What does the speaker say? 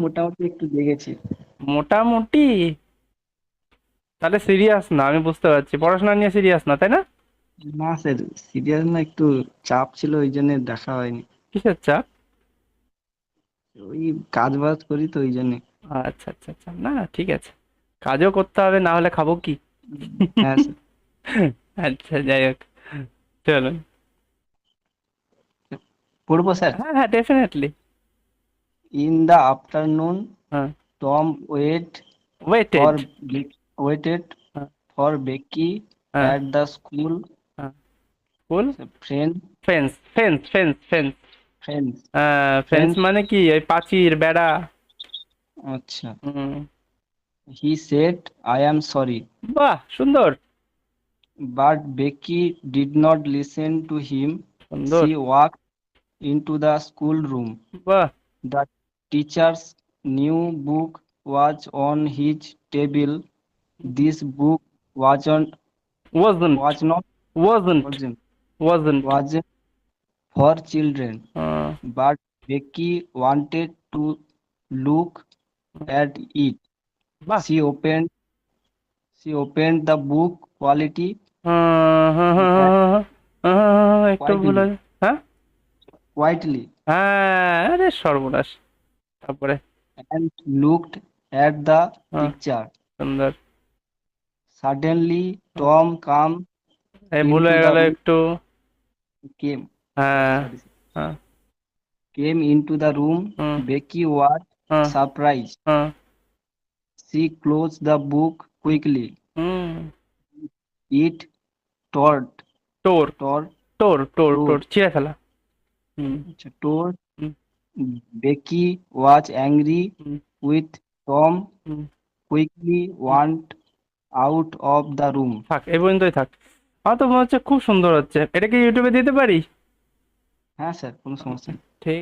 মোটামুটি একটু জেগেছি। মোটামুটি? তাহলে সিরিয়াস না, আমি বুঝতে পারছি, পড়াশোনা নিয়ে সিরিয়াস না, তাই না? না স্যার, সিরিয়াস না, একটু চাপ ছিল ওই জন্য দেখা হয়নি। কিসের চাপ? ওই কাজ বাজ করি তো ওই জন্য। আচ্ছা আচ্ছা আচ্ছা, না না, ঠিক আছে, কাজও করতে হবে, না হলে খাবো কি? হ্যাঁ স্যার। আচ্ছা, যাই হোক, চলো। পড়বো স্যার। হ্যাঁ হ্যাঁ, ডেফিনেটলি। ইন দ্য আফটারনুন হ্যাঁ। Tom waited. ফর ওয়েটেড হ্যাঁ। ফর বেকি হ্যাঁ। অ্যাট দ্য স্কুল হ্যাঁ। Cool. Friend fence fence fence fence. Friends fence friends. মানে কি, ওই প্রাচীর, বেড়া। আচ্ছা। হুম। He said I am sorry, বাহ, সুন্দর। but Becky did not listen to him. সুন্দর। She walked into the schoolroom. বাহ। The teacher's new book was on his table. This book wasn't was not wasn't wasn't wasn't wasn't for children, uh, but Becky wanted to look at it. বাহ। She opened she opened the book হ্যাঁ, হ্যাঁ, হ্যাঁ, হ্যাঁ, হ্যাঁ, হ্যাঁ, একটু ভুল quietly আছে। হ্যাঁ। quietly হ্যাঁ, আরে সর্বনাশ। তারপরে? and looked at the হ্যাঁ। picture. সুন্দর। Suddenly, Tom এই ভুল into হয়ে the গেল room, একটু। came, হ্যাঁ। sorry, হ্যাঁ। came into the room. Hmm. Becky was হ্যাঁ। surprised. হ্যাঁ। She closed the book quickly. Hmm. It tore, টোর। tore, টোর টোর টোর tore, ছিঁড়ে ফেলা। হুম। tore. Hmm. Becky was angry hmm. with Tom. Hmm. Quickly hmm. went out of the room. থাক, এই পর্যন্তই থাক। আমার তো মনে হচ্ছে খুব সুন্দর হচ্ছে, এটা কি ইউটিউবে দিতে পারি? হ্যাঁ স্যার, কোনো সমস্যা নেই।